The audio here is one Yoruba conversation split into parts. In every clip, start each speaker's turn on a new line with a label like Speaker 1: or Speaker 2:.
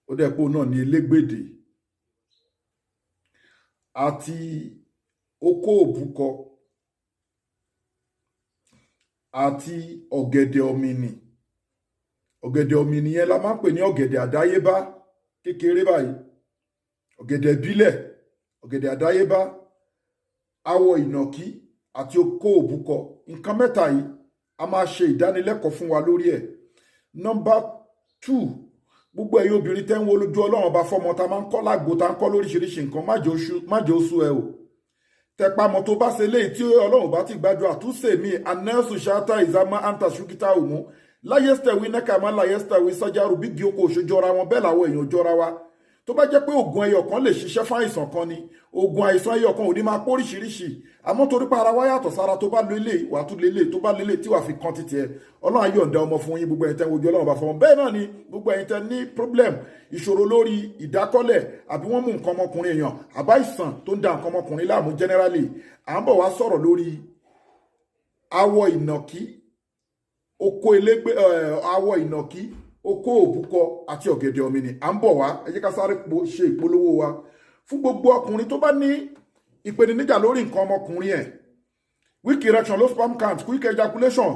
Speaker 1: ó dẹ̀ pé òun náà ní elégbèdè àti okó òbúkọ àti ọ̀gẹ̀dẹ̀ ọ̀mìnì. Ọ̀gẹ̀dẹ̀ ọ̀mìnì yẹn la máa ń pè ní ọ̀gẹ̀dẹ̀ àdáyébá kékeré báyìí, ọ̀gẹ̀dẹ̀ ìbílẹ̀, ọ̀gẹ̀dẹ̀ àdáyébá, awọ ìnàkí àti okó òbúkọ. Nǹkan mẹ́ta yìí a máa ṣe ìdánilẹ́kọ̀ọ́ fún wa lórí ẹ̀. Nọ́mbà 2, gbogbo ẹ̀yin obìnrin tẹ́ ń wo lójú Ọlọ́run ọba fọ́mọ tá máa ń kọ́ lágbo tá ń kọ́ lóríṣiríṣi nǹkan, má jẹ́ oṣù ẹ o. Tẹpamọ́ tó bá ṣe léyìí tí Ọlọ́run bá ti gbàdúrà túnṣe mi anẹ́sù ṣáátá ìzámá àǹtà ṣúkítà òmù láyẹ́sítẹ̀wé nẹ́kàmá láyẹ́sítẹ̀wé sọ́járù bí gí oko òṣèjọra wọn bẹ́ẹ̀ làwọn èèyàn jọra wa. Tó bá jẹ́ pé oògùn ẹyọ kan lè ṣiṣẹ́ fún àìsàn kan ni, oògùn àìsàn ẹyọ kan ò ní máa póríṣiríṣi. Àmọ́ torí pé ara wa yàtọ̀ sára, tó bá lo ilé wà tún lé ilé, tó bá lé ilé tí wà fi kan títí ẹ. Ọlọ́run á yọ̀ǹda ọmọ fún yín, gbogbo ẹ̀yin tẹ́ ń wojú Ọlọ́run bá fọmọ. Bẹ́ẹ̀ náà ni gbogbo ẹ̀yin tẹ́ ní problem, ìṣòro lórí ìdákọ́lẹ̀, àbí wọ́n mú nǹkan ọmọkùnrin èèyàn, àbá ìsàn tó ń da nǹkan ọmọkùnrin láàmú generally. À ń bọ̀ wá sọ̀rọ̀ lórí awọ ìnàkí, okó elégbé, awọ ìnàkí, okó òbúkọ àti ọ̀gẹ̀dẹ̀ ọ̀mìnì. À ń bọ̀ wá, ẹ jẹ́ ká sáré ṣe ìpolówó wa fún gbogbo ọkùnrin tó bá ní ìpèníjà lórí nǹkan ọmọkùnrin ẹ̀. Weak erection, low sperm count, quick ejaculation.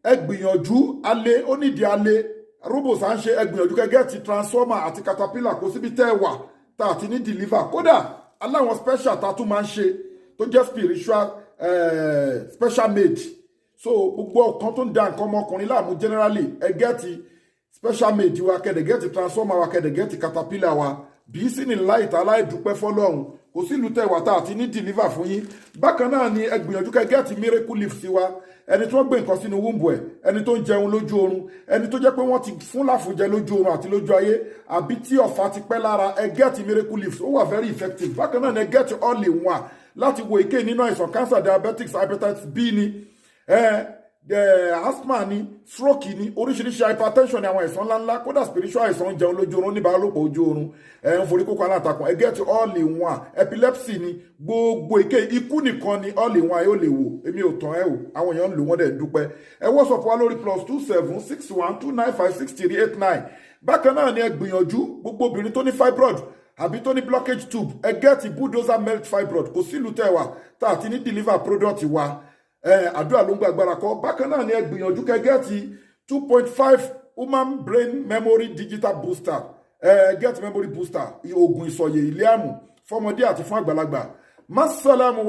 Speaker 1: Ẹ gbìyànjú alẹ́, ó nídìí alẹ́, robos à ń ṣe, ẹ gbìyànjú kẹ́gẹ́ ti transformer àti caterpillar kó síbi tẹ́ ẹ wà tá àti ní deliver. Kódà aláwọn special tá a tún máa ń ṣe tó jẹ́ spiritual special made. So gbogbo ọ̀kan tó ń da nǹkan ọmọkùnrin láàmú generally, ẹ gẹ́ẹ̀tì special made wa, kẹ́dẹ̀ gẹ́ẹ̀tì transformer wa, kẹ́dẹ̀ gẹ́ẹ̀tì caterpillar wa. Bí sí ní láì tá láì dúpẹ́ fọ́lọ́run, kò sí ìlú tẹ̀wá tá àti ní deliver fún yín. Bákan náà ni ẹ gbìyànjú kẹ́ gẹ́ẹ̀tì miracle leaf sí wa, ẹni tó ń gbé nǹkan sínú wúńbù ẹ̀, ẹni tó ń jẹun lójú oorun, ẹni tó jẹ́ pé wọ́n ti fún láfúnjẹ lójú oorun àti lójú ayé, àbí tí ọ̀fà ti pẹ́ lára, ẹ gẹ́ẹ̀tì miracle leaf, ó wà very effective. Bákan náà ni ẹ gẹ́ẹ̀tì all in one láti wo èké nínú àìsàn cancer, diabetics, hepatitis B ni, asthma ni, stroke ni, oríṣiríṣi hypertension ni, àwọn àìsàn ńláńlá, kódà spiritual àìsàn jẹun lójú oorun, níbàálòpọ̀ ojú oorun, ń forí kókó aláǹtakùn, ẹ gẹ́ẹ̀tì all in one. Epilepsy ni, gbogbo èké, ikú nìkan ni all in one yóò lè wò. Èmi ò tàn ẹ́ o, àwọn èèyàn ń lò wọ́n dẹ̀ dúpẹ́. Ẹ WhatsApp wa lórí +276129563889. Bákan náà ni ẹ gbìyànjú gbogbo obìnrin tó ní fibroid àbí tó ní blockage tube, ẹ gẹ́ẹ̀tì bulldozer melt fibroid, kò sí ìlú tẹ̀wá tá àti ní deliver product wa. Àdúrà ló ń gbàgbára kọ. Bákan náà ni ẹ gbìyànjú kẹ́ gẹ́ẹ̀tì 2.5 human brain memory digital booster, get memory booster, oògùn ìsọ̀yè ilé àmù fọmọdé àti fún àgbàlagbà. Masalamu.